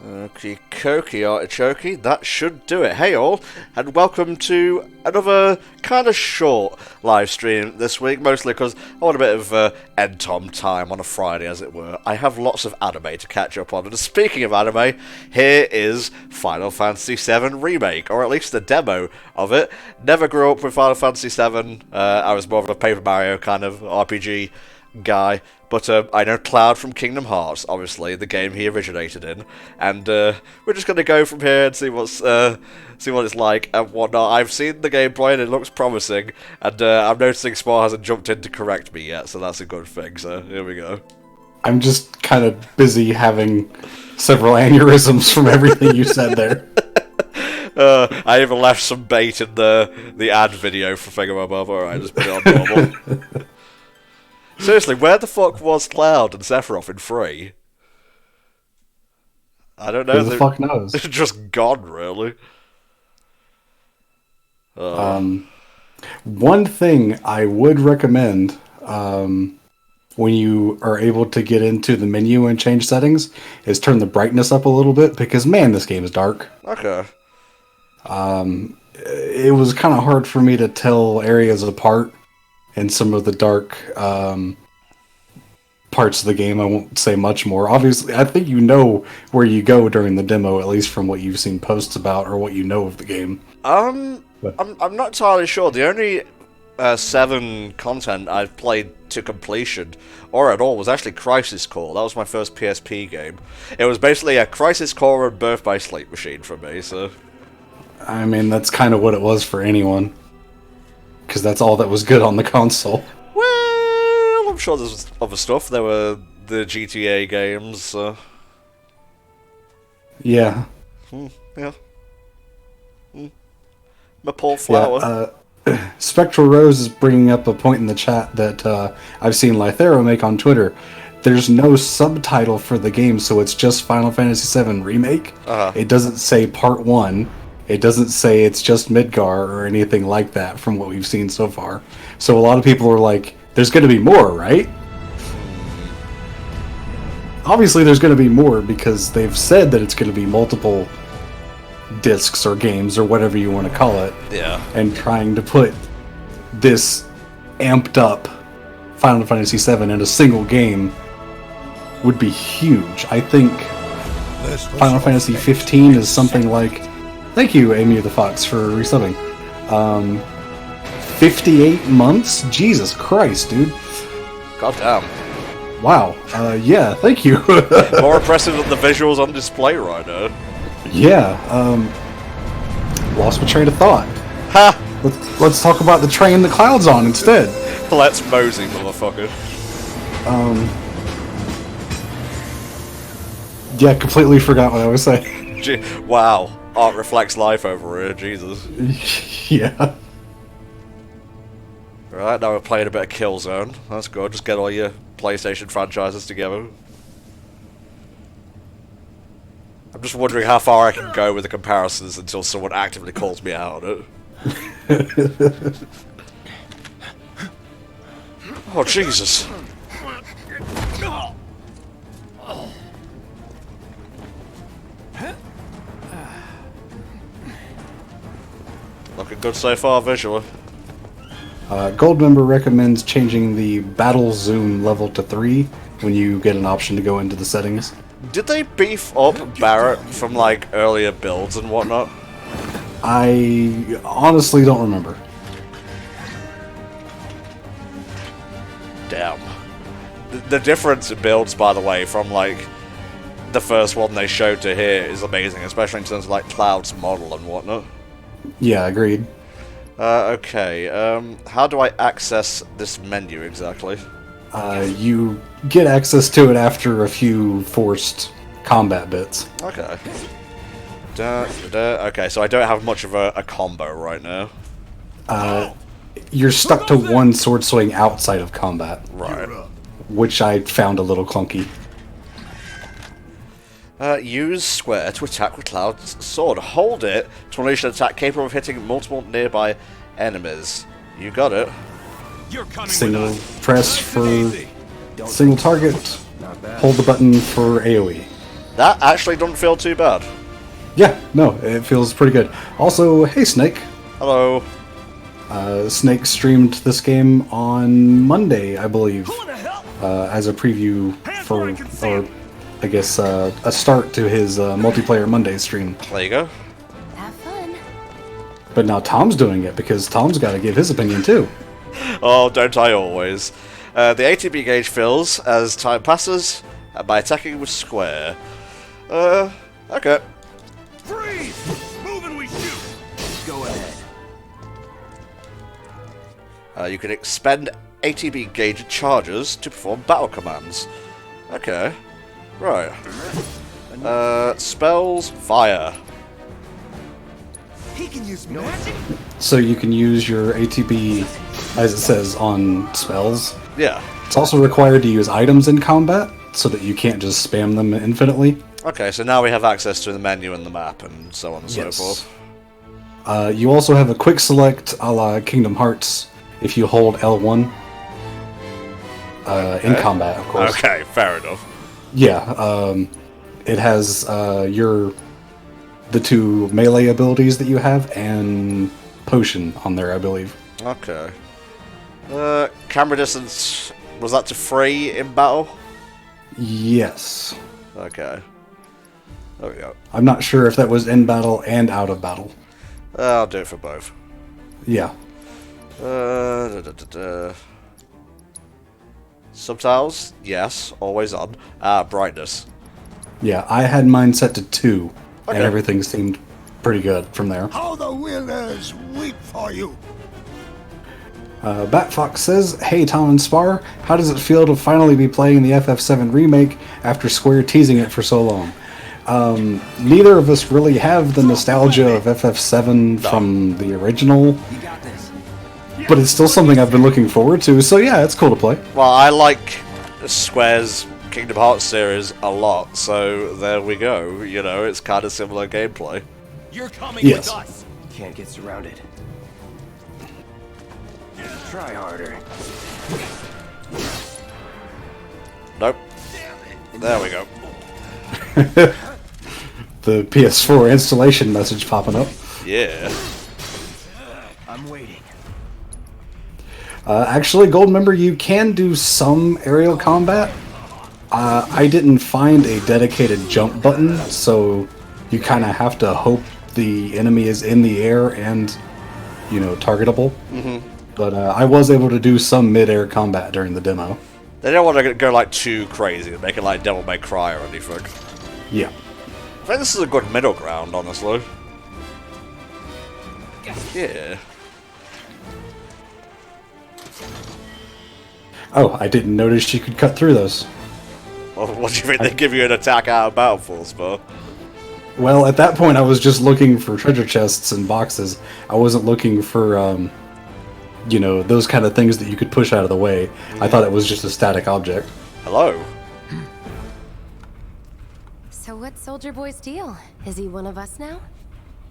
Okie dokie, artichoke, that should do it. Hey all, and welcome to another kind of short live stream this week, mostly because I want a bit of end time on a Friday, as it were. I have lots of anime to catch up on, and speaking of anime, here is Final Fantasy VII Remake, or at least a demo of it. Never grew up with Final Fantasy VII, I was more of a Paper Mario kind of RPG guy, but I know Cloud from Kingdom Hearts, obviously, the game he originated in, and we're just going to go from here and see what it's like and whatnot. I've seen the gameplay and it looks promising, and I'm noticing Spore hasn't jumped in to correct me yet, so that's a good thing, so here we go. I'm just kind of busy having several aneurysms from everything you said there. I even left some bait in the ad video for Thingamabob. Alright, just put it on normal. Seriously, where the fuck was Cloud and Sephiroth in 3? I don't know. Who the fuck knows? They're just gone, really. One thing I would recommend when you are able to get into the menu and change settings is turn the brightness up a little bit, because, man, this game is dark. Okay. It was kind of hard for me to tell areas apart in some of the dark parts of the game. I won't say much more. Obviously, I think you know where you go during the demo, at least from what you've seen posts about or what you know of the game. I'm not entirely sure. The only 7 content I've played to completion, or at all, was actually Crisis Core. That was my first PSP game. It was basically a Crisis Core and Birth by Sleep Machine for me, so... I mean, that's kind of what it was for anyone. Because that's all that was good on the console. Well, I'm sure there's other stuff. There were the GTA games. Yeah. Yeah. My poor flower. Yeah, Spectral Rose is bringing up a point in the chat that I've seen Lythero make on Twitter. There's no subtitle for the game, so it's just Final Fantasy VII Remake. It doesn't say Part 1. It doesn't say it's just Midgar or anything like that from what we've seen so far. So a lot of people are like, there's going to be more, right? Obviously there's going to be more, because they've said that it's going to be multiple discs or games or whatever you want to call it. Yeah. And trying to put this amped up Final Fantasy VII in a single game would be huge. I think Final Fantasy 15 is something like... Thank you, Amy the Fox, for resubbing. 58 months? Jesus Christ, dude. God damn. Wow. Yeah, thank you. More impressive than the visuals on display right now. Yeah, lost my train of thought. Ha! Let's talk about the train the Cloud's on instead. Let's mosey, motherfucker. Yeah, completely forgot what I was saying. Wow. Art reflects life over here, Jesus. Yeah. Right, now we're playing a bit of Killzone. That's good, just get all your PlayStation franchises together. I'm just wondering how far I can go with the comparisons until someone actively calls me out on it. Oh, Jesus. Looking good so far, visually. Goldmember recommends changing the battle zoom level to 3 when you get an option to go into the settings. Did they beef up Barret from, like, earlier builds and whatnot? I honestly don't remember. Damn. The difference in builds, by the way, from, like, the first one they showed to here is amazing, especially in terms of, like, Cloud's model and whatnot. Yeah, agreed. Okay, how do I access this menu exactly? You get access to it after a few forced combat bits. Okay. Okay, so I don't have much of a combo right now. You're stuck to one sword swing outside of combat. Right. Which I found a little clunky. Use square to attack with Cloud's sword. Hold it to unleash an attack capable of hitting multiple nearby enemies. You got it. Single press for single target. Hold the button for AoE. That actually doesn't feel too bad. Yeah, no, it feels pretty good. Also, hey Snake. Hello. Snake streamed this game on Monday, I believe, as a preview for, or I guess a start to his multiplayer Monday stream. There you go. Have fun. But now Tom's doing it because Tom's got to give his opinion too. Oh, don't I always? The ATB gauge fills as time passes by attacking with square. Okay. Freeze! Move and we shoot! Go ahead. You can expend ATB gauge charges to perform battle commands. Okay. Right. Spells, fire. He can use magic? So you can use your ATB, as it says, on spells. Yeah. It's also required to use items in combat, so that you can't just spam them infinitely. Okay, so now we have access to the menu and the map and so on and so forth. You also have a quick select a la Kingdom Hearts if you hold L1 in combat, of course. Okay, fair enough. Yeah, it has the two melee abilities that you have and potion on there, I believe. Okay. Camera distance, was that to 3 in battle? Yes. Okay. There we go. I'm not sure if that was in battle and out of battle. I'll do it for both. Yeah. Subtitles? Yes, always on. Brightness. Yeah, I had mine set to 2, Okay. and everything seemed pretty good from there. How the winners weep for you! Batfox says, "Hey Tom and Spar, how does it feel to finally be playing the FF7 remake after Square teasing it for so long?" Neither of us really have the nostalgia of FF7 from the original, You got this. but it's still something I've been looking forward to, so yeah, it's cool to play. Well, I like Square's Kingdom Hearts series a lot, so there we go. You know, it's kind of similar gameplay. You're coming Yes. with us! Can't get surrounded. Try harder. Nope. There we go. The PS4 installation message popping up. Yeah. I'm waiting. Actually, Gold member, you can do some aerial combat. I didn't find a dedicated jump button, so you kind of have to hope the enemy is in the air and, you know, targetable. Mm-hmm. But I was able to do some mid-air combat during the demo. They don't want to go like too crazy and make it like Devil May Cry or anything. Yeah. I think this is a good middle ground, honestly. Yeah. Oh, I didn't notice you could cut through those. Well, what do you think they give you an attack out of battle force for? Well, at that point, I was just looking for treasure chests and boxes. I wasn't looking for, you know, those kind of things that you could push out of the way. I thought it was just a static object. Hello. So what's Soldier Boy's deal? Is he one of us now?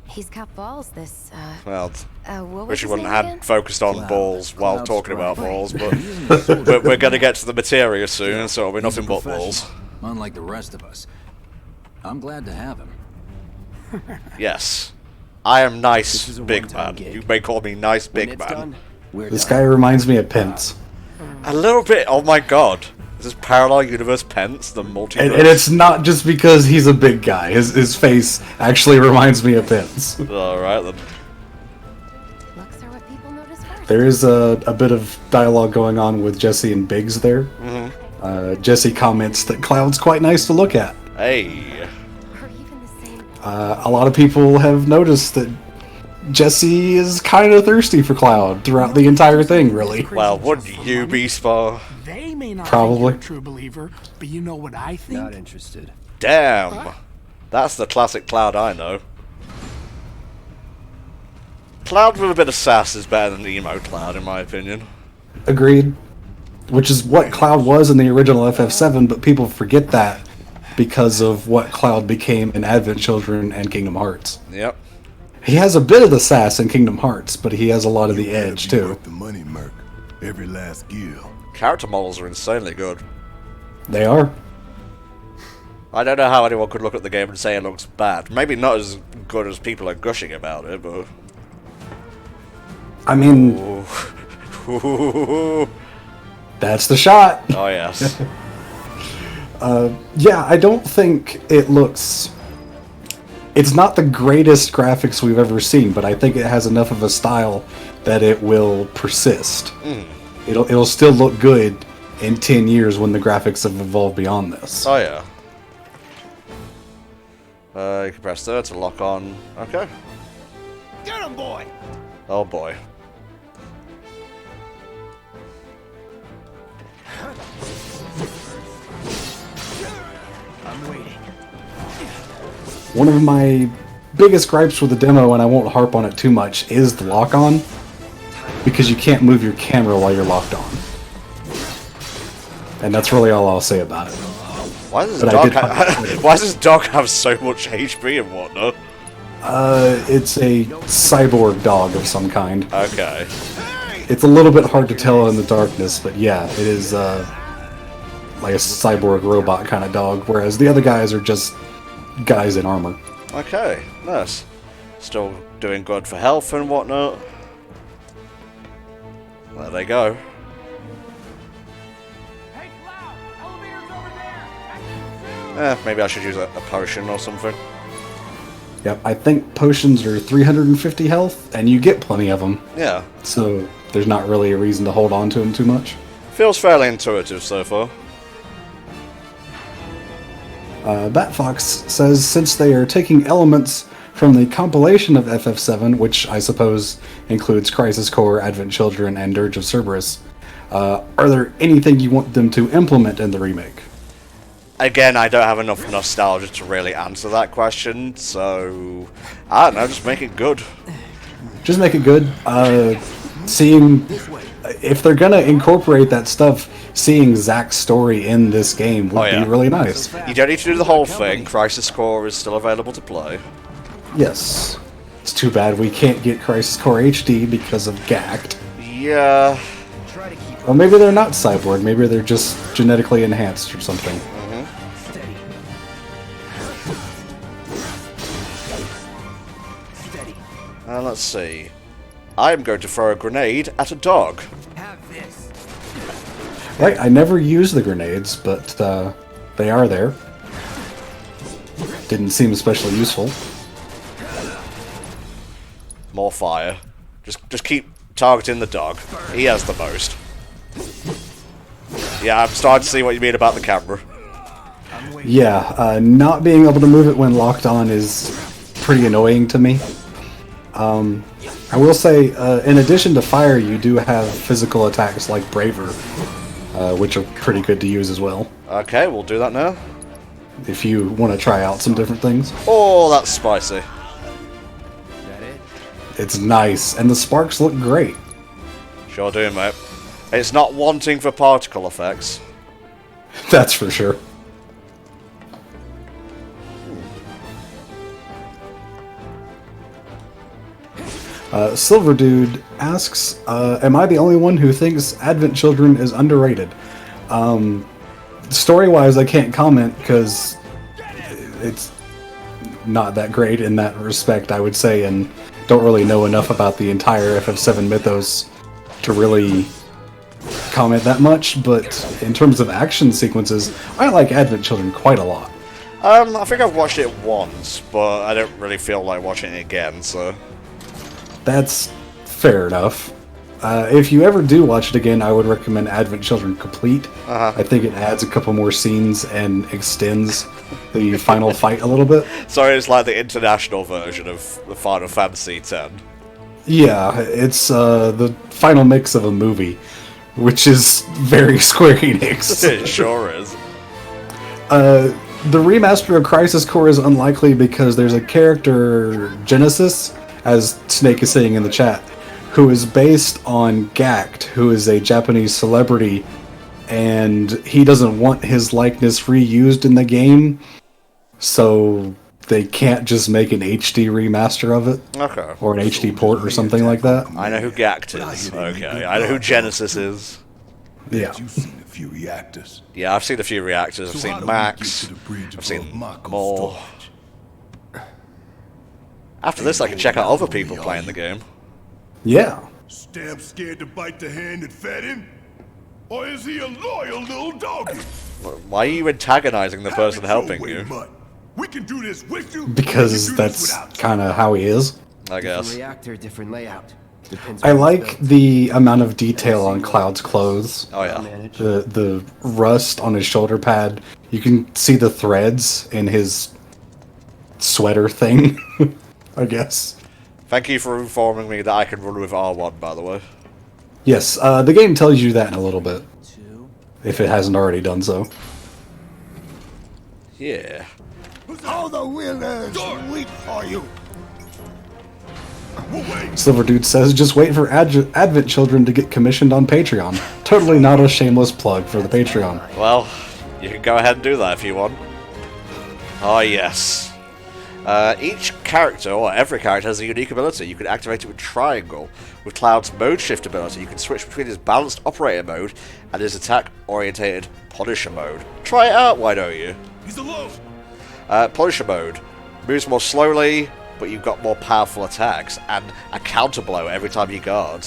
He's got balls, this, Well, what was wish you his wouldn't name have again? focused on Cloud. balls while Cloud talking Sprite. about balls, but we're going to get to the materia soon, so it'll be nothing but balls. Unlike the rest of us. I'm glad to have him. Yes. I am nice, This is a big one-time man. gig. You may call me nice, When big it's man. done, we're This done. guy reminds me of Pence. A little bit. Oh my god. Is this parallel universe Pence, the multiverse? And it's not just because he's a big guy. His face actually reminds me of Pence. Alright then. Looks are what people notice first. There is a bit of dialogue going on with Jesse and Biggs there. Jesse comments that Cloud's quite nice to look at. Hey. Or even the same. A lot of people have noticed that Jesse is kind of thirsty for Cloud throughout the entire thing, really. Well, wouldn't you be, Spar? They may not Probably. think you're a true believer, but you know what I think? Not interested. Damn. That's the classic Cloud I know. Cloud with a bit of sass is better than emo Cloud, in my opinion. Agreed. Which is what Cloud was in the original FF7, but people forget that because of what Cloud became in Advent Children and Kingdom Hearts. Yep. He has a bit of the sass in Kingdom Hearts, but he has a lot of the edge, too. Worth the money, Merc. Every last gill. Character models are insanely good. They are. I don't know how anyone could look at the game and say it looks bad. Maybe not as good as people are gushing about it, but... I mean... Ooh. That's the shot! Oh, yes. Yeah, I don't think it looks... It's not the greatest graphics we've ever seen, but I think it has enough of a style that it will persist. It'll still look good in 10 years when the graphics have evolved beyond this. Oh, yeah. You can press there to lock on. Okay. Get him, boy! Oh, boy. I'm waiting. One of my biggest gripes with the demo, and I won't harp on it too much, is the lock-on. Because you can't move your camera while you're locked on. And that's really all I'll say about it. Why does But why does this dog have so much HP and whatnot? It's a cyborg dog of some kind. Okay. It's a little bit hard to tell in the darkness, but yeah, it is like a cyborg robot kind of dog, whereas the other guys are just guys in armor. Okay, nice. Still doing good for health and whatnot. There they go. Hey, Cloud! Elevator's over there! Maybe I should use a potion or something. Yep, I think potions are 350 health, and you get plenty of them, Yeah. so there's not really a reason to hold on to them too much. Feels fairly intuitive so far. Batfox says since they are taking elements from the compilation of FF7, which I suppose includes Crisis Core, Advent Children, and Dirge of Cerberus, are there anything you want them to implement in the remake? Again, I don't have enough nostalgia to really answer that question, so... I don't know, just make it good. Just make it good. Seeing... If they're gonna incorporate that stuff, seeing Zack's story in this game would be really nice. You don't need to do the whole thing. Crisis Core is still available to play. Yes. It's too bad we can't get Crisis Core HD because of GACT. Yeah. Well, maybe they're not cyborg. Maybe they're just genetically enhanced or something. Let's see. I'm going to throw a grenade at a dog. Have this. Right, I never use the grenades, but they are there. Didn't seem especially useful. More fire. Just keep targeting the dog. He has the most. Yeah, I'm starting to see what you mean about the camera. Yeah, not being able to move it when locked on is pretty annoying to me. I will say, in addition to fire, you do have physical attacks like Braver, which are pretty good to use as well. Okay, we'll do that now. If you want to try out some different things. Oh, that's spicy. That it? It's nice, and the sparks look great. Sure do, mate. It's not wanting for particle effects. That's for sure. Silver Dude asks, am I the only one who thinks Advent Children is underrated? Story-wise, I can't comment because it's not that great in that respect, I would say, and don't really know enough about the entire FF7 mythos to really comment that much, but in terms of action sequences, I like Advent Children quite a lot. I think I've watched it once, but I don't really feel like watching it again, so... That's fair enough. If you ever do watch it again, I would recommend Advent Children Complete. I think it adds a couple more scenes and extends the final fight a little bit. Sorry, it's like the international version of the Final Fantasy X. Yeah, it's the final mix of a movie, which is very Square Enix. It sure is. The remaster of Crisis Core is unlikely because there's a character, Genesis, as Snake is saying in the chat, who is based on GACT, who is a Japanese celebrity, and he doesn't want his likeness reused in the game, so they can't just make an HD remaster of it. Okay. Or an HD port or something like that. I know who GACT is. Okay. I know who Genesis is. Yeah. few reactors. Yeah, I've seen a few reactors. I've So how seen do we Max. get to the bridge I've seen above Mako's more. storage? After this, I can check out other people playing the game. Yeah. Stamp scared to bite the hand that fed him? Or is he a loyal little doggy? Why are you antagonizing the person Have it your helping way, you? Mutt. We can do this with you. Because we can do this that's without you. kind of how he is. I Different guess. reactor, different layout. Depends I on like built. the amount of detail on Cloud's clothes. Oh yeah. Managed. The rust on his shoulder pad. You can see the threads in his sweater thing, I guess. Thank you for informing me that I can run with R1, by the way. Yes, the game tells you that in a little bit, Two. if it hasn't already done so. Yeah. How the winners wait for you. We'll wait. Silver Dude says, just wait for Advent Children to get commissioned on Patreon. Totally not a shameless plug for the Patreon. Well, you can go ahead and do that if you want. Oh yes. Each character, or every character, has a unique ability. You can activate it with triangle. With Cloud's mode shift ability, you can switch between his balanced operator mode and his attack-orientated Punisher mode. Try it out, why don't you? He's alone. Punisher mode moves more slowly, but you've got more powerful attacks and a counter blow every time you guard.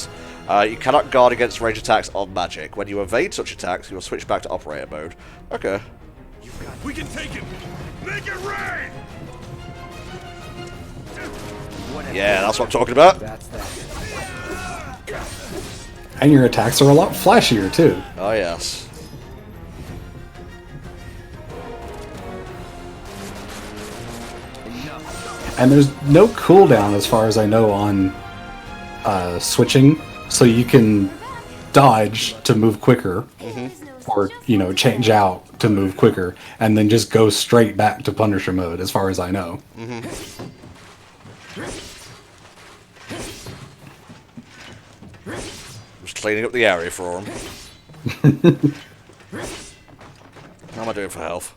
You cannot guard against range attacks on magic. When you evade such attacks, you will switch back to operator mode. Okay. We can take him. Make it rain. Yeah, that's what I'm talking about. That's that. And your attacks are a lot flashier, too. Oh yes. And there's no cooldown, as far as I know, on switching. So you can dodge to move quicker, or, you know, change out to move quicker, and then just go straight back to Punisher mode, as far as I know. Just cleaning up the area for him. How am I doing for health?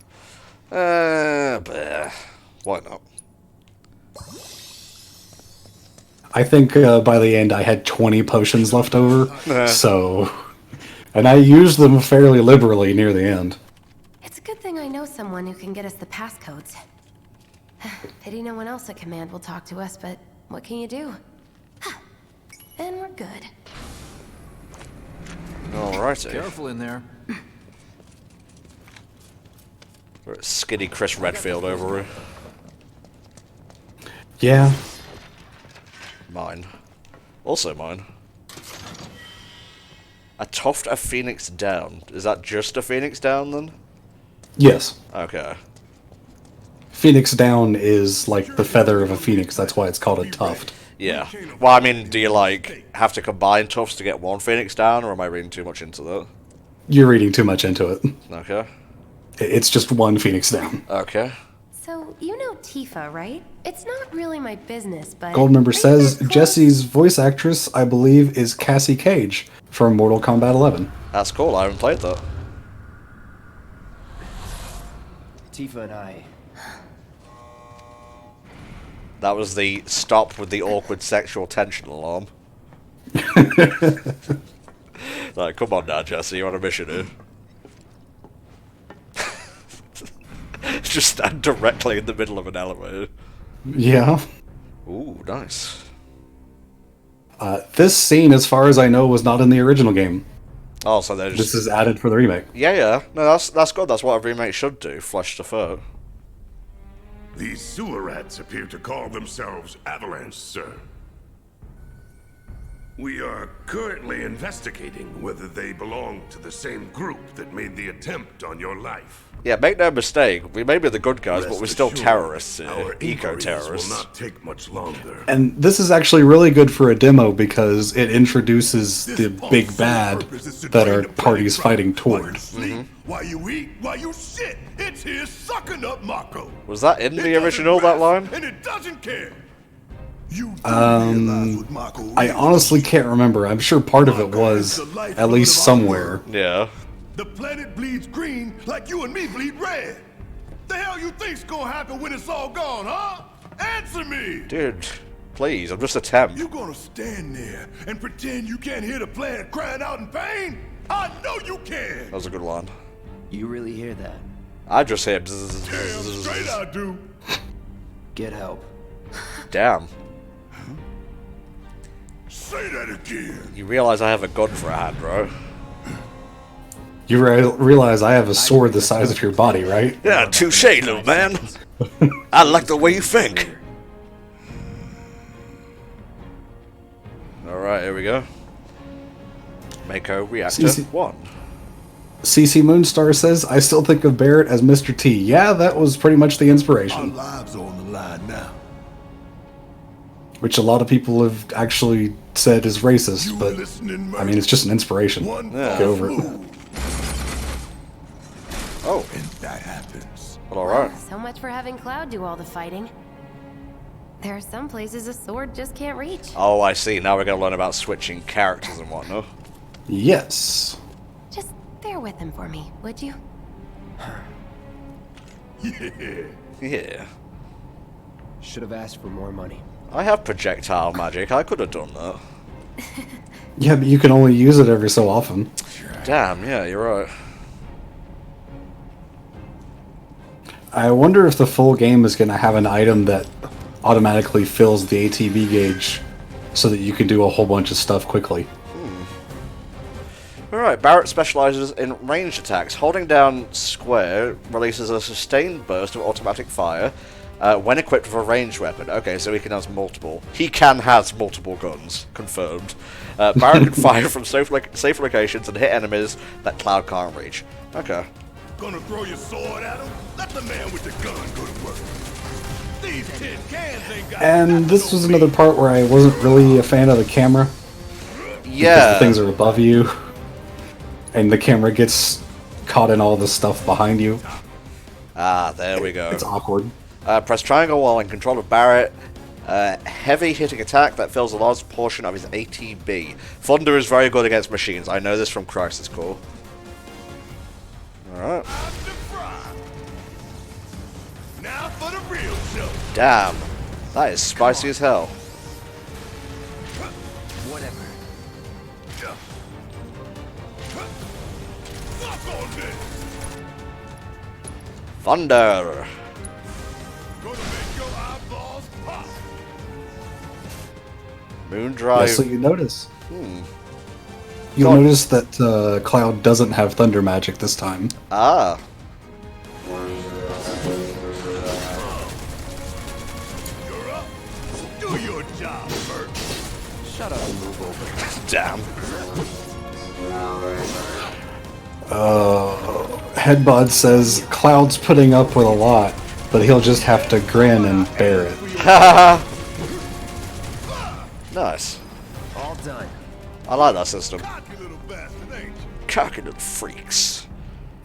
Why not? I think by the end I had 20 potions left over, so... And I used them fairly liberally near the end. It's a good thing I know someone who can get us the passcodes. Pity no one else at command will talk to us, but what can you do? And we're good. Alrighty. Careful in there. We're at skinny Chris Redfield over here. Yeah. Mine. Also mine. A tuft of Phoenix down. Is that just a Phoenix down then? Yes. Okay. Phoenix down is like the feather of a phoenix, that's why it's called a tuft. Yeah. Well, I mean, do you, like, have to combine tufts to get one Phoenix down, or am I reading too much into that? You're reading too much into it. Okay. It's just one phoenix down. Okay. So, you know Tifa, right? It's not really my business, but... Goldmember Are you says, that close? Jesse's voice actress, I believe, is Cassie Cage from Mortal Kombat 11. That's cool, I haven't played that. Tifa and I. That was the stop with the awkward sexual tension alarm. Like, come on now, Jesse, you're on a mission here. Just stand directly in the middle of an elevator. Yeah. Ooh, nice. This scene, as far as I know, was not in the original game. Oh, so they're This just... is added for the remake. Yeah. No, that's good. That's what a remake should do. Flesh to fur. These sewer rats appear to call themselves Avalanche, sir. We are currently investigating whether they belong to the same group that made the attempt on your life. Yeah, make no mistake. We may be the good guys, but Rest we're still assured, terrorists our here. inquiries Eco-terrorists. will not take much longer. And this is actually really good for a demo because it introduces This the pump's big sole bad purpose is to that drain our the planet party's dry. fighting While toward. you sleep, while you eat, while you shit, it's here sucking up Mako. Was that in It the doesn't original, that rest, line? And it doesn't care. You do realize what Mako I is. honestly can't remember. I'm sure part of it was at least somewhere. Yeah. The planet bleeds green like you and me bleed red. The hell you think's gonna happen when it's all gone, huh? Answer me! Dude, please, I'm just a temp. You gonna stand there and pretend you can't hear the planet crying out in pain? I know you can. That was a good one. You really hear that? I just hear Damn straight I do. Get help. Damn. Say that again. You realize I have a gun for a hand, bro? You realize I have a sword the size of your body, right? Yeah, touche, little man. I like the way you think. Alright, here we go. Mako reactor CC 1. CC Moonstar says, I still think of Barret as Mr. T. Yeah, that was pretty much the Our inspiration. lives are on the line now. Which a lot of people have actually said is racist, You but listening, I mean, it's just an inspiration. One Get over it. move, Oh, and that happens. well, alright. So much for having Cloud do all the fighting. There are some places a sword just can't reach. Oh, I see. Now we're going to learn about switching characters and whatnot. Yes. Just bear with him for me, would you? Yeah. Yeah. Should have asked for more money. I have projectile magic. I could have done that. Yeah, but you can only use it every so often. Damn, yeah, you're right. I wonder if the full game is going to have an item that automatically fills the ATB gauge so that you can do a whole bunch of stuff quickly. Alright, Barret specializes in ranged attacks. Holding down square releases a sustained burst of automatic fire when equipped with a ranged weapon. Okay, so he can have multiple. He can have multiple guns. Confirmed. Barret can fire from safe locations and hit enemies that Cloud can't reach. Okay. Gonna throw your sword at him? Let the man with the gun go to work. These tin cans ain't got And nothing this on was me. another part where I wasn't really a fan of the camera. Because Yeah. the things are above you. And the camera gets caught in all the stuff behind you. Ah, there we go. It's awkward. Press triangle while in control of Barret. Heavy hitting attack that fills a large portion of his ATB. Thunder is very good against machines. I know this from Crisis Core. Alright. Now for the real show. Damn. That is spicy as hell. Whatever. Fuck on this. Thunder. Gonna make your eyeballs pop. Moondrive. Yes, so you notice. You'll notice that Cloud doesn't have thunder magic this time. Ah. You're up. Do your job, Bert. Shut up and move over. Damn. Headbud says Cloud's putting up with a lot, but he'll just have to grin and bear it. Nice. All done. I like that system. Cocky little bastard, ain't you? Cocky little freaks.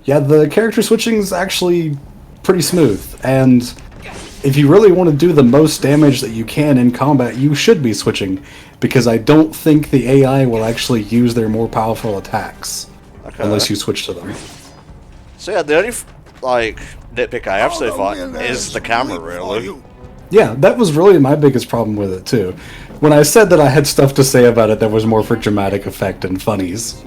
Yeah, the character switching is actually pretty smooth, and if you really want to do the most damage that you can in combat, you should be switching, because I don't think the AI will actually use their more powerful attacks unless you switch to them. So yeah, the only nitpick I have so far is the camera, really. Yeah, that was really my biggest problem with it too. When I said that I had stuff to say about it that was more for dramatic effect and funnies,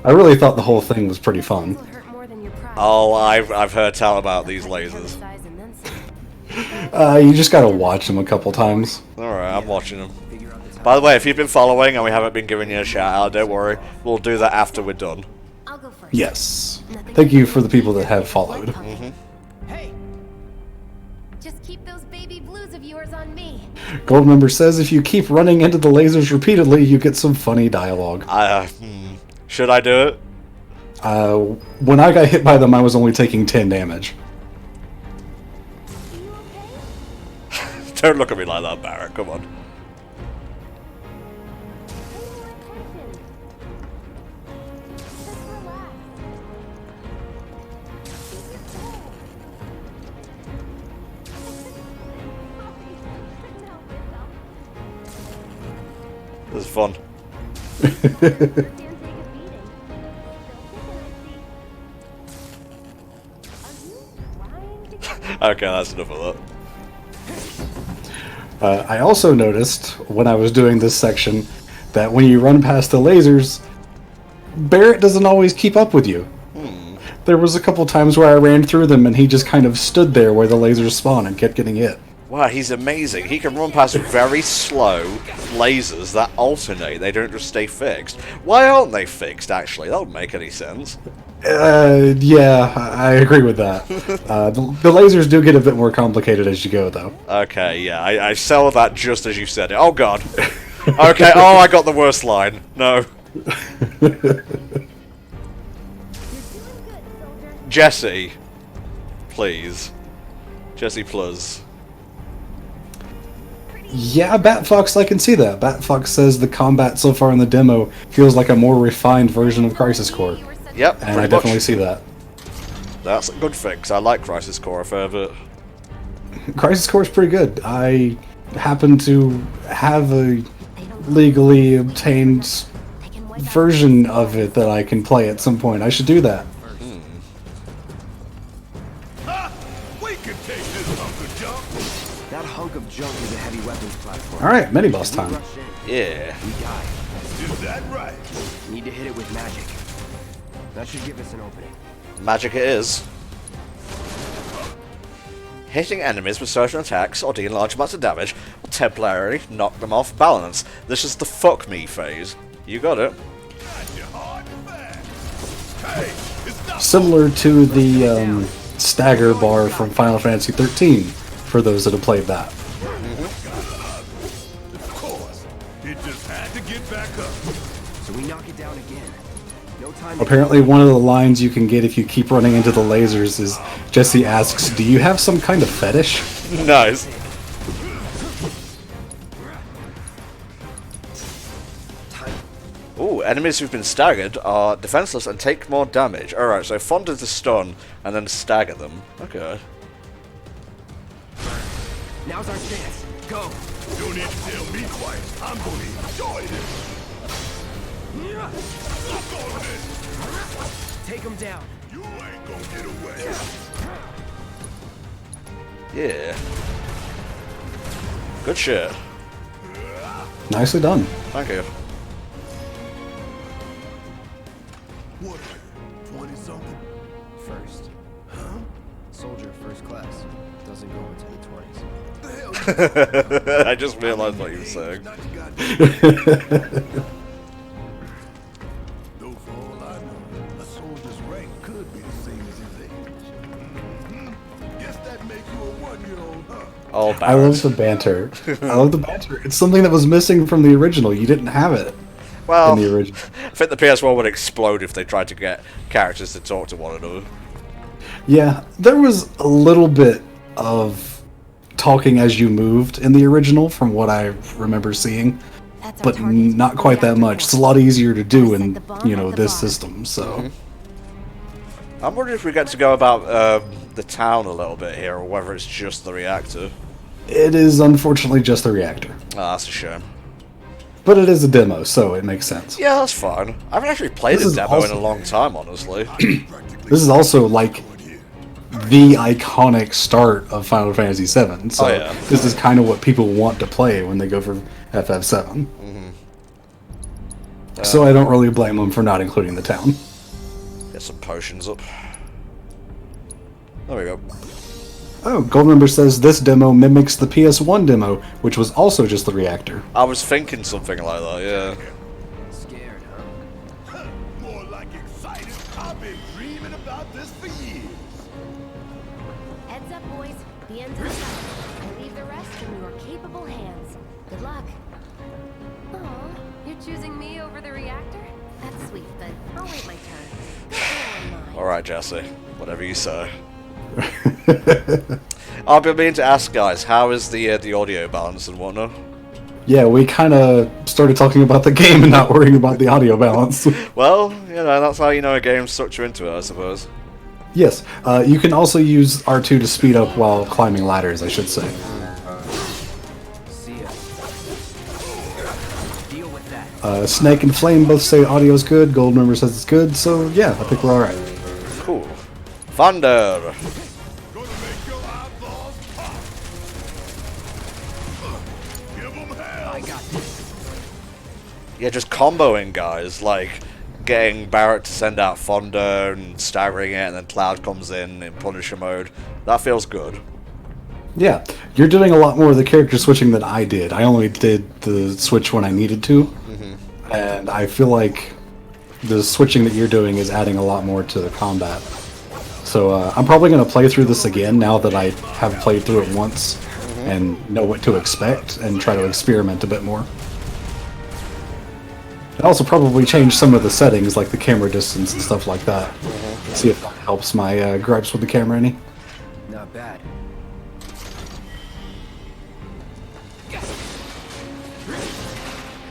I really thought the whole thing was pretty fun. Will hurt more than your pride. Oh, I've heard tell about these lasers. Size and then some. You just gotta watch them a couple times. Alright, I'm watching them. By the way, if you've been following and we haven't been giving you a shout out, don't worry. We'll do that after we're done. I'll go first. Yes. Thank you for the people that have followed. Hey, Just keep those baby blues of yours on me. Goldmember says if you keep running into the lasers repeatedly, you get some funny dialogue. Should I do it? When I got hit by them, I was only taking 10 damage. Are you okay? Don't look at me like that, Barret. Come on. Pay more attention. Just relax. Keep it cool. Couldn't help myself. This is fun. Can't take a beating. Still kicking, I see. Are you trying to get Okay, that's enough of that. I also noticed when I was doing this section that when you run past the lasers, Barret doesn't always keep up with you. There was a couple times where I ran through them and he just kind of stood there where the lasers spawn and kept getting hit. Wow, he's amazing. He can run past very slow lasers that alternate. They don't just stay fixed. Why aren't they fixed, actually? That would make any sense. Yeah, I agree with that. The lasers do get a bit more complicated as you go, though. Okay, yeah, I sell that just as you said it. Oh, God. Okay, oh, I got the worst line. No. Jesse. Please. Jesse plus. Yeah, Batfox, I can see that. Batfox says the combat so far in the demo feels like a more refined version of Crisis Core. Yep, And I definitely see that. That's a good thing, 'cause I like Crisis Core a fair bit. Crisis Core is pretty good. I happen to have a legally obtained version of it that I can play at some point. I should do that. We can take this hunk of junk. That hunk of junk is a heavy weapons platform. Alright, mini-boss time. Rush in, Yeah. we die. Is that right? Need to hit it with magic. That should give us an opening. Magic it is. Hitting enemies with certain attacks or dealing large amounts of damage will temporarily knock them off balance. This is the fuck me phase. You got it. Got you hard and fast. Hey, it's not Similar to the stagger bar from Final Fantasy 13, for those that have played that. Of course. It just had to get back up. So we knock it down again. No time. Apparently one of the lines you can get if you keep running into the lasers is Jesse asks, "Do you have some kind of fetish?" Nice. Ooh, enemies who've been staggered are defenseless and take more damage. Alright, so fond is the stun and then stagger them. Okay. Now's our chance. Go. You don't need to tell me twice. I'm gonna enjoy this. Look on this. Take him down. You ain't gonna get away. Yeah. Good shit. Nicely done. Thank you. What are you, 20-something? First. Huh? Soldier first class. Doesn't go into the 20s. The hell you I just realized what you were saying. not your goddamn. Though for all I know, a soldier's rank could be the same as his age. Guess that makes you a 1-year-old, huh? Oh, I love Barret. the banter. I love the banter. It's something that was missing from the original. You didn't have it Well, in the original. I think the PS1 would explode if they tried to get characters to talk to one another. Yeah, there was a little bit of talking as you moved in the original from what I remember seeing, That's our but target. not quite that Reactor much. point. It's a lot easier to do Set in, the bomb at the this bottom. system, so... I'm wondering if we get to go about the town a little bit here, or whether it's just the reactor. It is unfortunately just the reactor. Ah, that's a shame. But it is a demo, so it makes sense. Yeah, that's fine. I haven't actually played This this is demo in a awesome. long time, honestly. This is also, like, the iconic start of Final Fantasy VII, so Oh, yeah. this is kind of what people want to play when they go for FF7. So I don't really blame them for not including the town. Get some potions up. There we go. Oh, Goldmember says this demo mimics the PS1 demo, which was also just the reactor. I was thinking something like that, yeah. Scared, huh? More like excited. I've been dreaming about this for years. Heads up, boys. The end's in sight. I leave the rest in your capable hands. Good luck. Aw, you're choosing me over the reactor? That's sweet, but I'll wait my turn. Don't ruin mine. Alright, Jesse. Whatever you say. I've been meaning to ask, guys, how is the audio balance and whatnot? Yeah, we kind of started talking about the game and not worrying about the audio balance. Well, that's how you know a game's sucked you into it, I suppose. Yes, you can also use R2 to speed up while climbing ladders, I should say. See ya. Deal with that. Snake and Flame both say audio's good, Goldmember says it's good, so yeah, I think we're alright. Cool. Thunder! Gonna make your eyeballs pop. Give 'em hell. I got this. Yeah, just comboing, guys. Like, getting Barret to send out Fonda and staggering it, and then Cloud comes in Punisher mode. That feels good. Yeah, you're doing a lot more of the character switching than I did. I only did the switch when I needed to, and I feel like the switching that you're doing is adding a lot more to the combat. So I'm probably going to play through this again now that I have played through it once and know what to expect and try to experiment a bit more. I'd also probably change some of the settings, like the camera distance and stuff like that. See if that helps my gripes with the camera any. Not bad.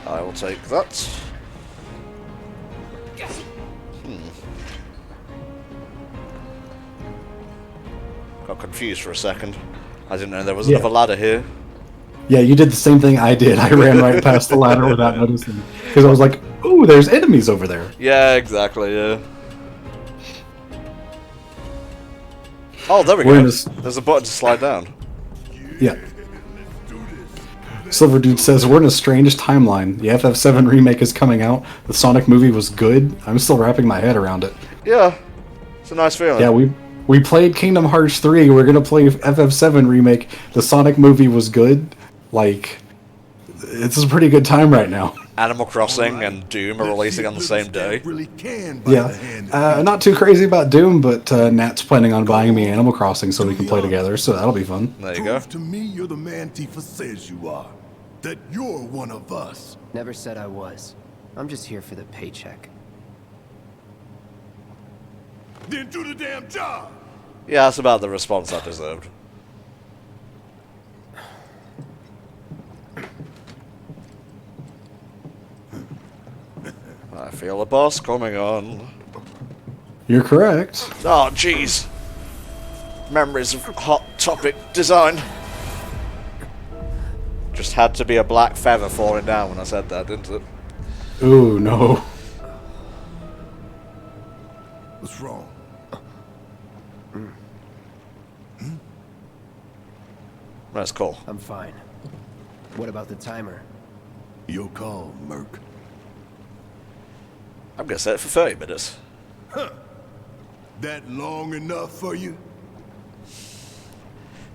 I will take that. Got confused for a second. I didn't know there was another ladder here. Yeah, you did the same thing I did. I ran right past the ladder without noticing. Because I was like, ooh, there's enemies over there. Yeah, exactly, yeah. Oh, there we go. There's a button to slide down. Yeah. Silver Dude says, we're in a strange timeline. The FF7 remake is coming out. The Sonic movie was good. I'm still wrapping my head around it. Yeah. It's a nice feeling. Yeah, we played Kingdom Hearts 3. We're going to play FF7 remake. The Sonic movie was good. Like, it's a pretty good time right now. Animal Crossing and Doom are releasing on the same day. Yeah. Not too crazy about Doom, but Nat's planning on buying me Animal Crossing so we can play together, so that'll be fun. There you go. Prove to me you're the man Tifa says you are. That you're one of us. Never said I was. I'm just here for the paycheck. Then do the damn job. Yeah, that's about the response I deserved. I feel a boss coming on. You're correct. Oh, jeez. Memories of Hot Topic design. Just had to be a black feather falling down when I said that, didn't it? Ooh, no. What's wrong? That's cool. I'm fine. What about the timer? Your call, Merc. I'm gonna set it for 30 minutes. Huh. That long enough for you?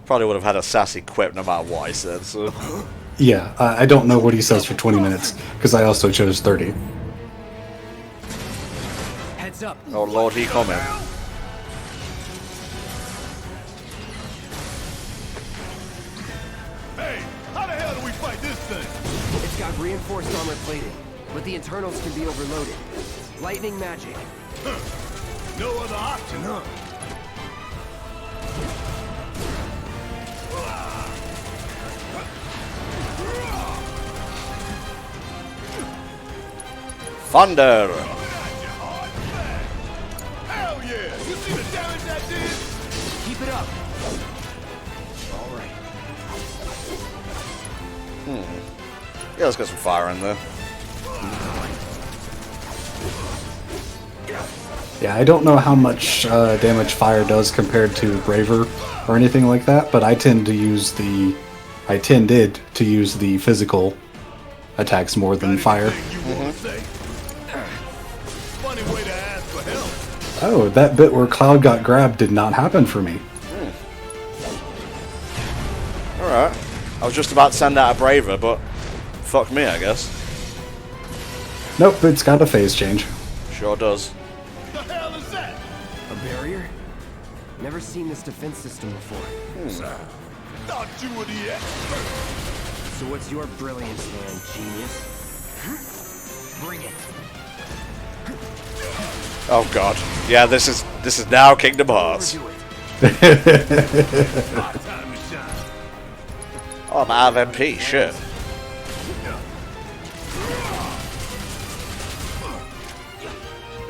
Probably would have had a sassy quip no matter what I said, so... Yeah, I don't know what he says for 20 minutes, because I also chose 30. Heads up. Oh lord, he coming. Hey, how the hell do we fight this thing? It's got reinforced armor plating, but the internals can be overloaded. Lightning magic. No other option, huh? Thunder! Hell yeah! You see the damage that did? Keep it up. All right. Yeah, let's get some fire in there. Yeah, I don't know how much damage fire does compared to Braver or anything like that, but I tended to use the physical attacks more than fire. Funny way to ask for help. Oh, that bit where Cloud got grabbed did not happen for me. Alright. I was just about to send out a Braver, but fuck me, I guess. Nope, it's got a phase change. Sure does. The hell is that? A barrier? Never seen this defense system before. Thought you were the expert. So what's your brilliance then, genius? Bring it. Oh god. Yeah, this is now Kingdom Hearts. Overdo it. My time to shine. Oh, I'm out of MP, shit.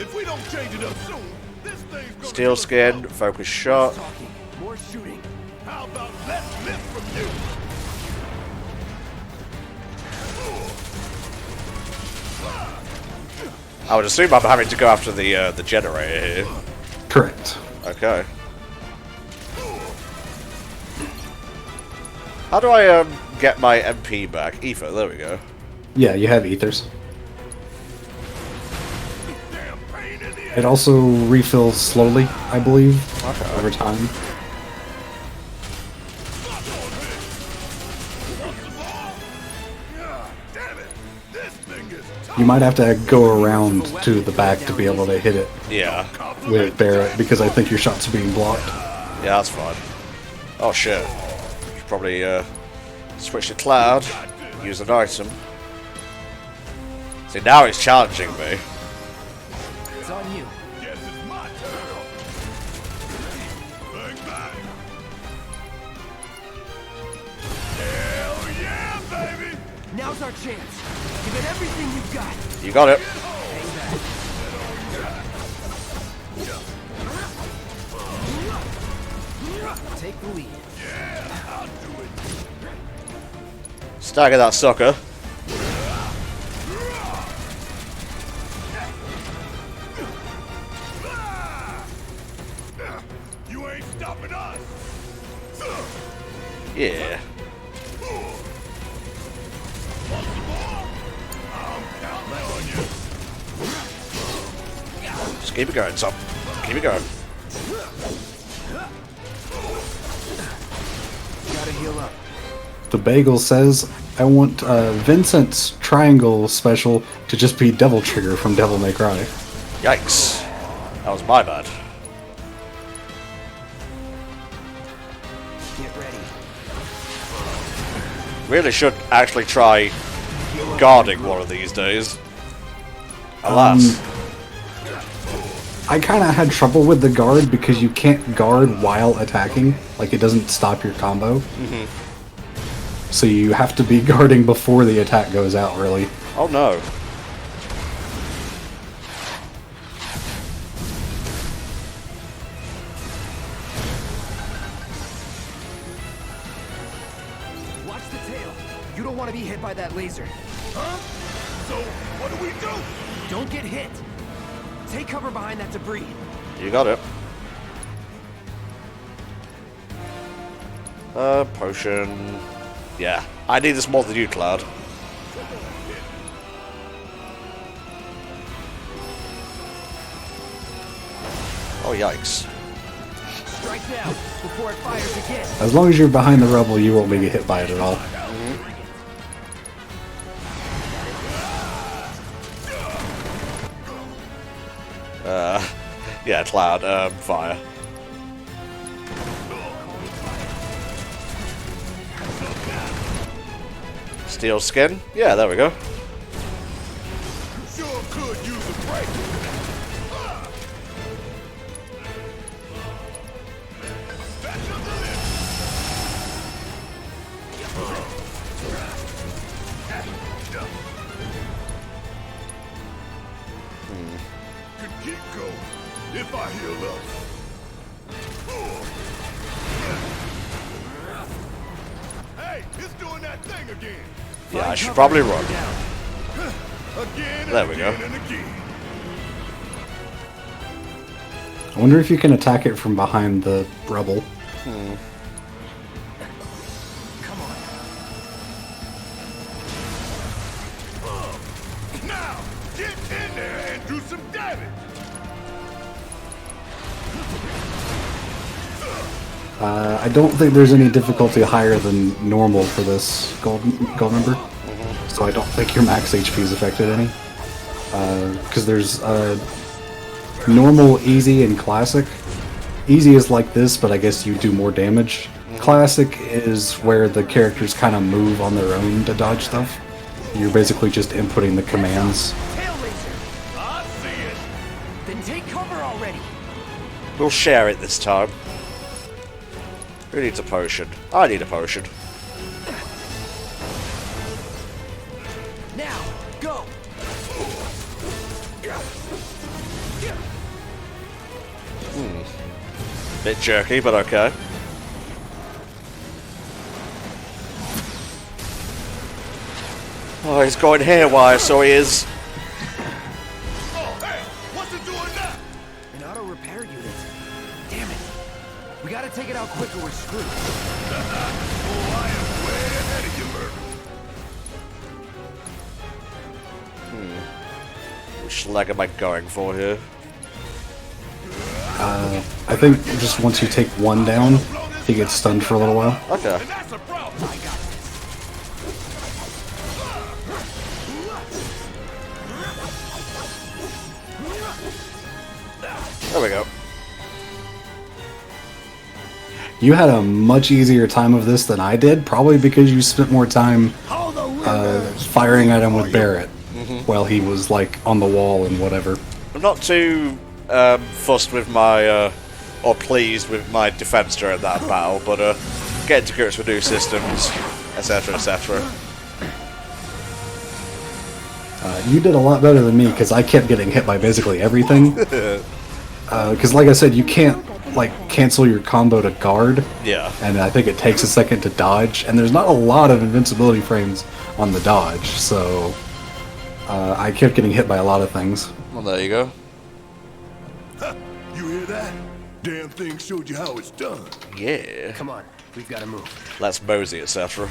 If we don't change it up soon, this thing's gonna Steel skin, focus shot. Talking. More shooting. How about less lift from you? I would assume I'm having to go after the generator here. Correct. Okay. How do I get my MP back? Ether, there we go. Yeah, you have ethers. Damn It also refills slowly, I believe, over time. You might have to go around to the back to be able to hit it. Yeah. With Barret, because I think your shots are being blocked. Yeah, that's fine. Oh shit. Should probably switch to Cloud, use an item. See, now it's challenging me. It's on you. Guess it's my turn. Bang, bang. Hell yeah, baby! Now's our chance. Give it everything you've got. You got it. Take the lead. Yeah, I'll do it. Stagger that sucker. You ain't stopping us. Yeah. I'm counting on you. Just keep it going, Tom. Keep it going. Gotta heal up. The Bagel says, I want Vincent's triangle special to just be Devil Trigger from Devil May Cry. Yikes. That was my bad. Get ready. Really should actually try guarding one of these days. Alas. I kind of had trouble with the guard because you can't guard while attacking. Like, it doesn't stop your combo. So you have to be guarding before the attack goes out, really. Oh no. Watch the tail. You don't want to be hit by that laser. Huh? So, what do we do? Don't get hit. Take cover behind that debris. You got it. Potion. Yeah. I need this more than you, Cloud. Oh, yikes. Strike now before it fires again. As long as you're behind the rubble, you won't be hit by it at all. Yeah, Cloud, fire. Steel skin? Yeah, there we go. Sure could use a break. Special delivery. Could keep going if I heal up. Hey, it's doing that thing again. Yeah, I should probably run. Again and There we go. again and again. I wonder if you can attack it from behind the rubble. Now, get in there and do some damage. I don't think there's any difficulty higher than normal for this gold member. So I don't think your max HP is affected any. Because there's normal, easy, and classic. Easy is like this, but I guess you do more damage. Classic is where the characters kind of move on their own to dodge stuff. You're basically just inputting the commands. Tail laser. I see it. Then take cover already. We'll share it this time. Who needs a potion? I need a potion. Now, go. Bit jerky, but okay. Oh, he's going haywire, so he is. Oh, hey, what's it doing now? An auto repair unit. Damn it. We gotta take it out quick or we're screwed. Oh, I am way ahead of you, Murphy. Which leg am I going for here? I think just once you take one down, he gets stunned for a little while. Okay. And that's a problem. I got There we go. You had a much easier time of this than I did, probably because you spent more time firing at him with Barret while he was like on the wall and whatever. I'm not too fussed with my, or pleased with my defense during that battle, but getting to grips with new systems, etc., etc. You did a lot better than me because I kept getting hit by basically everything. Because like I said, you can't like cancel your combo to guard. Yeah. And I think it takes a second to dodge, and there's not a lot of invincibility frames on the dodge, so I kept getting hit by a lot of things. Well, there you go. Huh, you hear that? Damn thing showed you how it's done. Yeah. Come on, we've got to move. Let's mosey, etc.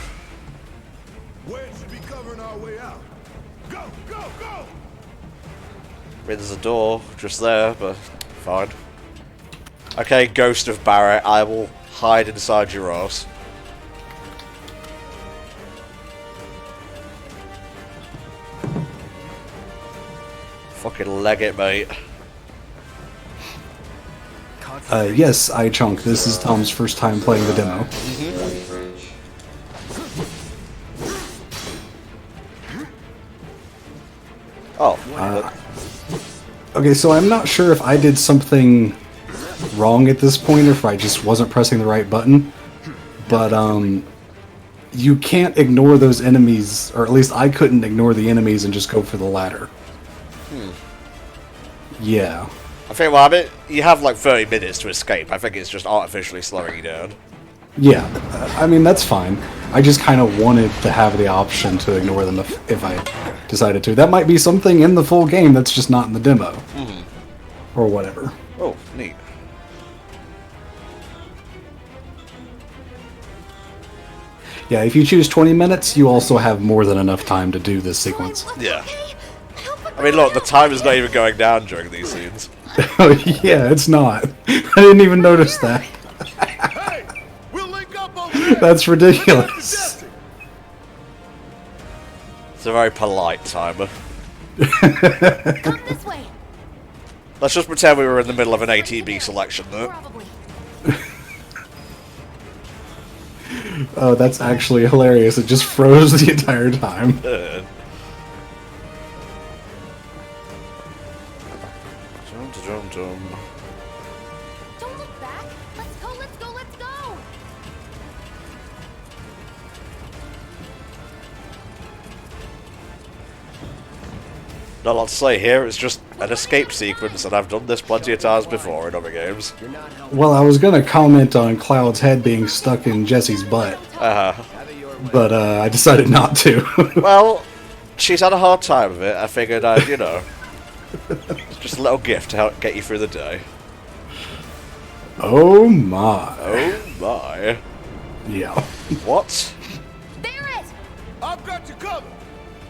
Where should be covering our way out? Go, go, go! I mean, there's a door just there, but fine. Okay, Ghost of Barret, I will hide inside your ass. Fucking leg it, mate. Yes, iChunk, this is Tom's first time playing the demo. Oh. Okay, so I'm not sure if I did something wrong at this point or if I just wasn't pressing the right button, but you can't ignore those enemies, or at least I couldn't ignore the enemies and just go for the ladder. Yeah. I think, well, I mean, you have like 30 minutes to escape. I think it's just artificially slowing you down. Yeah, I mean, that's fine. I just kind of wanted to have the option to ignore them if I decided to. That might be something in the full game that's just not in the demo. Or whatever. Oh, neat. Yeah, if you choose 20 minutes, you also have more than enough time to do this sequence. Yeah. I mean, look, the time is not even going down during these scenes. Oh, yeah, it's not. I didn't even notice that. Hey, we'll link up over there. That's ridiculous. It's a very polite timer. Come this way. Let's just pretend we were in the middle of an ATB selection, though. Probably. Oh, that's actually hilarious. It just froze the entire time. Don't look back. Let's go, let's go, let's go. Not a lot to say here, it's just an escape sequence, and I've done this plenty of times before in other games. Well, I was gonna comment on Cloud's head being stuck in Jesse's butt, but I decided not to. Well, she's had a hard time of it. I figured I'd, you know, just a little gift to help get you through the day. Oh my. Oh my. Yeah. What? Barret! I've got you covered.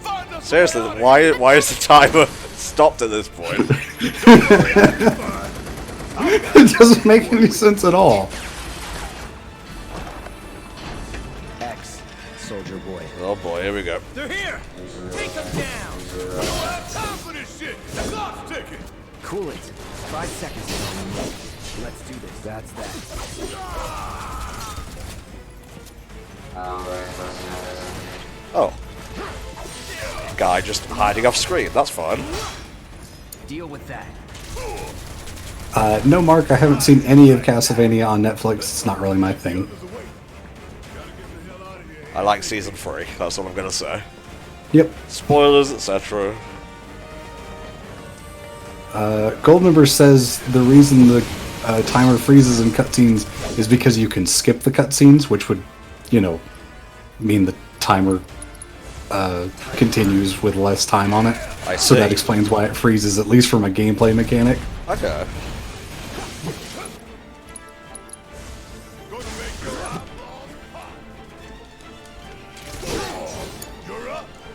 Find us. Seriously, why is the timer stopped at this point? It doesn't make any sense at all. X, soldier boy. Oh boy, here we go. They're here. Take them down. We don't have time for this shit. The clock's ticking. Cool it. 5 seconds. Let's do this. That's that. Oh. Guy just hiding off screen, that's fine. Deal with that. No, Mark, I haven't seen any of Castlevania on Netflix. It's not really my thing. I like season 3, that's what I'm gonna say. Yep. Spoilers, etc. Goldmember says the reason the timer freezes in cutscenes is because you can skip the cutscenes, which would, you know, mean the timer continues with less time on it. I So see. that explains why it freezes, at least from a gameplay mechanic. Okay.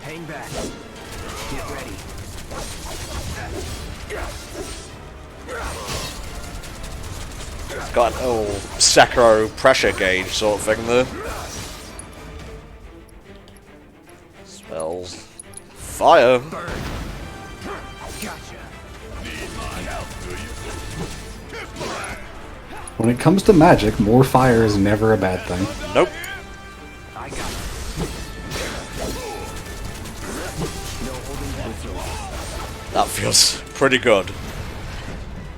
Hang back. Get ready. Got an old Sekiro pressure gauge sort of thing there. Spells. Fire. When it comes to magic, more fire is never a bad thing. Nope. That feels pretty good.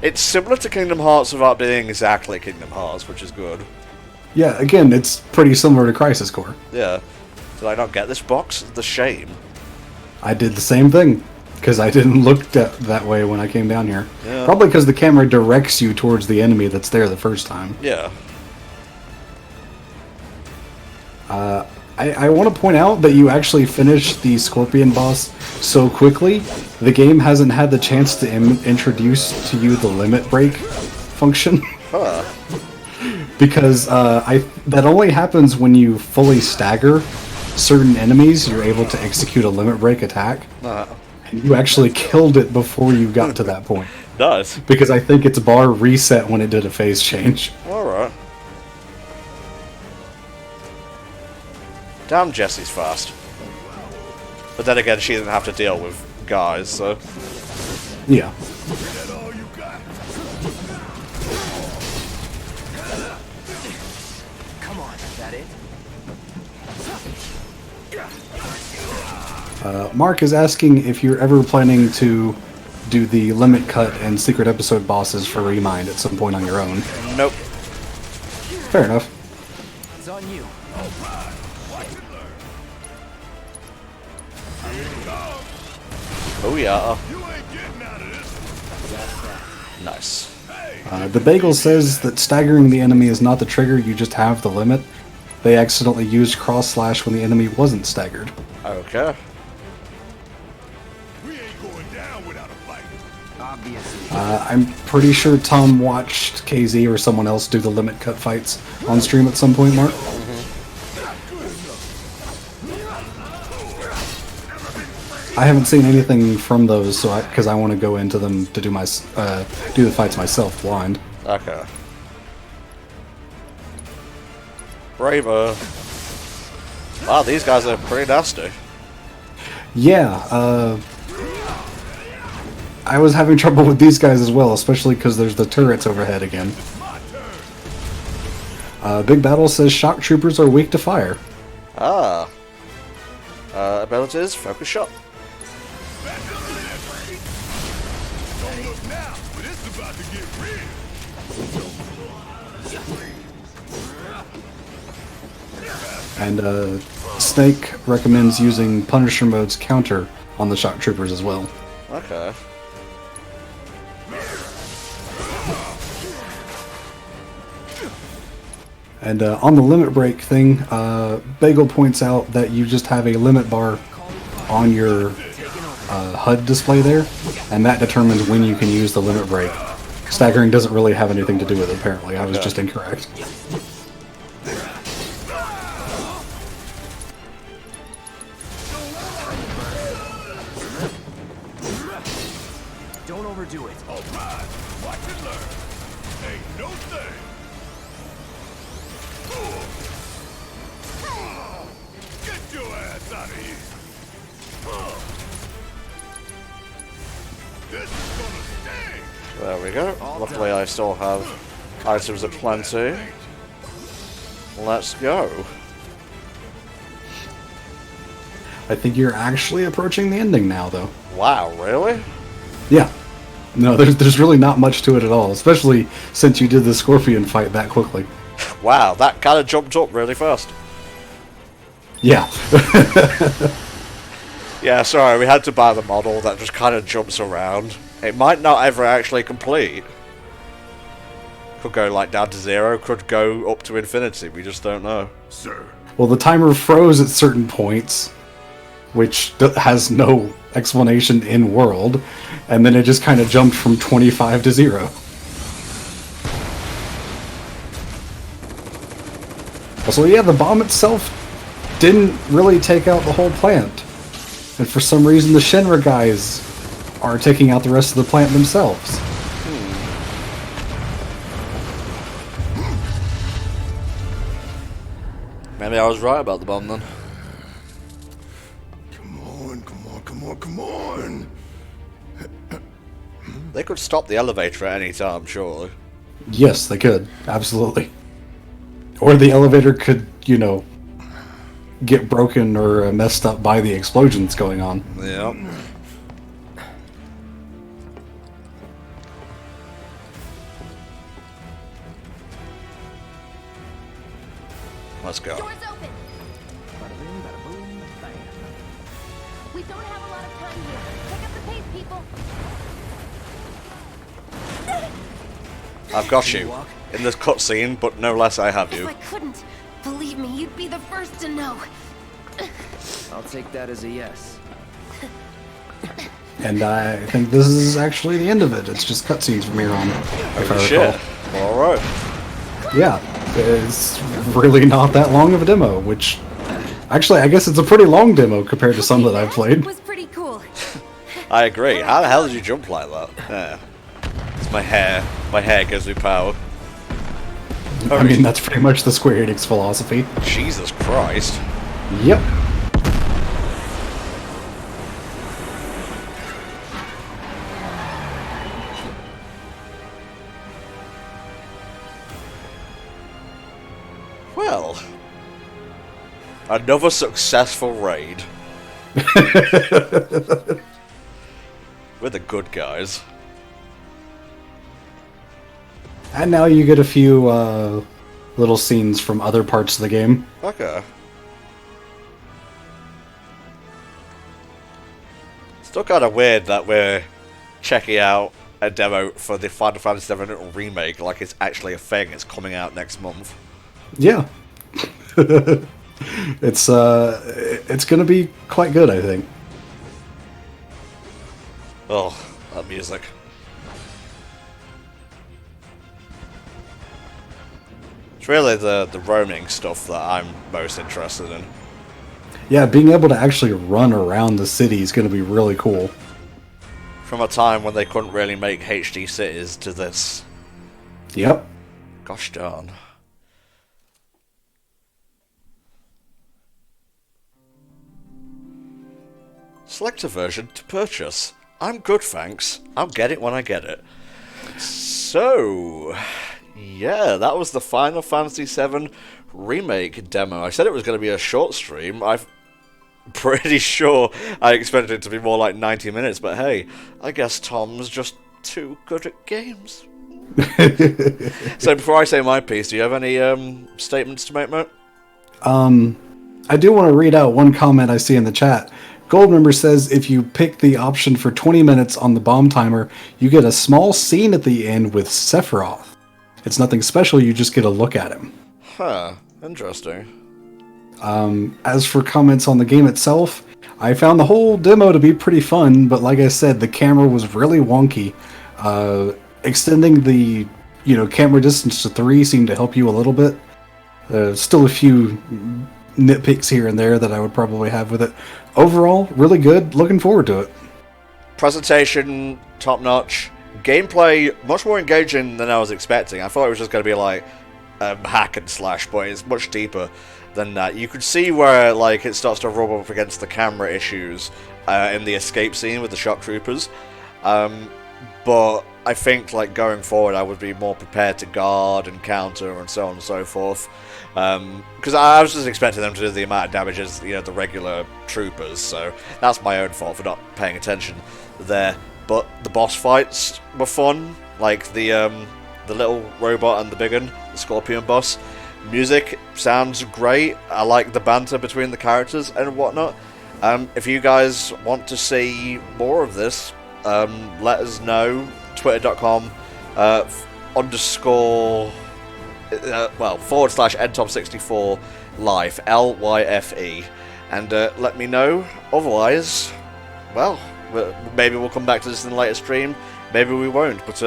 It's similar to Kingdom Hearts without being exactly Kingdom Hearts, which is good. Yeah, again, it's pretty similar to Crisis Core. Yeah. Did I not get this box? The shame. I did the same thing, because I didn't look that way when I came down here. Yeah. Probably because the camera directs you towards the enemy that's there the first time. Yeah. I want to point out that you actually finished the Scorpion boss so quickly, the game hasn't had the chance to introduce to you the limit break function. Huh. Because that only happens when you fully stagger certain enemies, you're able to execute a limit break attack. And you actually killed it before you got to that point. Nice. Because I think its bar reset when it did a phase change. Alright. Damn, Jessie's fast. But then again, she didn't have to deal with guys, so... Yeah. Come on, is that it? Mark is asking if you're ever planning to do the limit cut and secret episode bosses for Remind at some point on your own. Nope. Fair enough. It's on you. Oh yeah. Nice. The Bagel says that staggering the enemy is not the trigger, you just have the limit. They accidentally used cross slash when the enemy wasn't staggered. Okay. We ain't going down without a fight. Obviously. I'm pretty sure Tom watched KZ or someone else do the limit cut fights on stream at some point, Mark. I haven't seen anything from those, so because I want to go into them to do do the fights myself blind. Okay. Braver. Wow, these guys are pretty nasty. Yeah, I was having trouble with these guys as well, especially because there's the turrets overhead again. Big Battle says shock troopers are weak to fire. Ah. Abilities, focus shot. Don't look now, but it's about to get real. And Snake recommends using Punisher mode's counter on the shock troopers as well. Okay. And on the limit break thing, Bagel points out that you just have a limit bar on your HUD display there, and that determines when you can use the limit break. Staggering doesn't really have anything to do with it, apparently. I was just incorrect. Don't overdo it. All right, watch and learn. Ain't no thing. Get your ass out of here. This is gonna sting. There we go. Luckily I still have items aplenty. Let's go. I think you're actually approaching the ending now, though. Wow, really? Yeah. No, there's really not much to it at all, especially since you did the Scorpion fight that quickly. Wow, that kind of jumped up really fast. Yeah. Yeah, sorry, we had to buy the model that just kind of jumps around. It might not ever actually complete. Could go like down to 0, could go up to infinity, we just don't know. Sir. Well, the timer froze at certain points, which has no explanation in world, and then it just kind of jumped from 25 to 0. So yeah, the bomb itself didn't really take out the whole plant. And for some reason the Shinra guys are taking out the rest of the plant themselves. Apparently I was right about the bomb then. Come on, come on, come on, come on. They could stop the elevator at any time, surely. Yes, they could. Absolutely. Or the elevator could, you know, get broken or messed up by the explosions going on. Yeah. Let's go. Doors open. We don't have a lot of time here. Pick up the pace, people. I've got you. In this cutscene, but no less I have If you. I couldn't, believe me, you'd be the first to know. I'll take that as a yes. And I think this is actually the end of it. It's just cutscenes from here on, if I recall. Shit. Alright. Yeah, it's really not that long of a demo, which... Actually, I guess it's a pretty long demo compared to some that I've played. It was pretty cool. I agree. How the hell did you jump like that? Yeah. It's my hair. My hair gives me power. I mean, that's pretty much the Square Enix philosophy. Jesus Christ. Yep. Well. Another successful raid. We're the good guys. And now you get a few little scenes from other parts of the game. Okay. Still kind of weird that we're checking out a demo for the Final Fantasy VII Remake like it's actually a thing. It's coming out next month. Yeah. It's gonna be quite good, I think. Oh, that music. It's really the roaming stuff that I'm most interested in. Yeah, being able to actually run around the city is gonna be really cool. From a time when they couldn't really make HD cities to this. Yep. Gosh darn. Select a version to purchase. I'm good, thanks. I'll get it when I get it. So, yeah, that was the Final Fantasy VII Remake demo. I said it was going to be a short stream. I'm pretty sure I expected it to be more like 90 minutes, but hey, I guess Tom's just too good at games. So before I say my piece, do you have any statements to make, mate? I do want to read out one comment I see in the chat. Goldmember says if you pick the option for 20 minutes on the bomb timer, you get a small scene at the end with Sephiroth. It's nothing special, you just get a look at him. Huh, interesting. As for comments on the game itself, I found the whole demo to be pretty fun, but like I said, the camera was really wonky. Extending the camera distance to 3 seemed to help you a little bit. Still a few nitpicks here and there that I would probably have with it. Overall, really good. Looking forward to it. Presentation, top-notch. Gameplay, much more engaging than I was expecting. I thought it was just going to be like hack and slash, but it's much deeper than that. You could see where like it starts to rub up against the camera issues in the escape scene with the shock troopers. But I think like going forward I would be more prepared to guard and counter and so on and so forth. Because I was just expecting them to do the amount of damage as the regular troopers, so that's my own fault for not paying attention there. But the boss fights were fun, like the little robot and the big one, the Scorpion boss. Music sounds great. I like the banter between the characters and whatnot. If you guys want to see more of this, let us know. Twitter.com /NTOM64 life, LYFE, and let me know. Otherwise, well, maybe we'll come back to this in a later stream, maybe we won't, but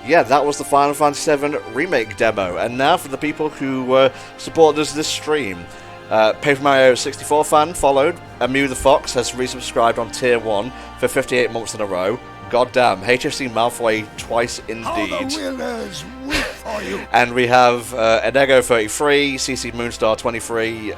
yeah, that was the Final Fantasy VII Remake demo. And now for the people who supported us this stream. Paper Mario 64 fan followed. Amu the Fox has resubscribed on tier 1 for 58 months in a row. Goddamn, HFC Malfoy twice How the indeed. winners wait for you. And we have Edego 33, CC Moonstar 23,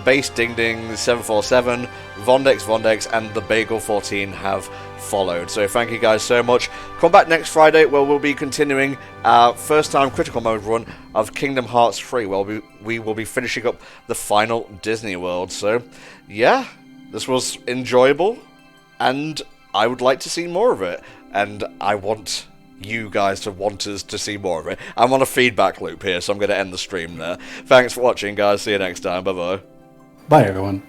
Base Ding Ding 747, Vondex, and the Bagel 14 have followed. So thank you guys so much. Come back next Friday where we'll be continuing our first time critical mode run of Kingdom Hearts 3, where we will be finishing up the final Disney World. So yeah, this was enjoyable, and I would like to see more of it, and I want you guys to want us to see more of it. I'm on a feedback loop here, so I'm going to end the stream there. Thanks for watching, guys. See you next time. Bye-bye. Bye, everyone.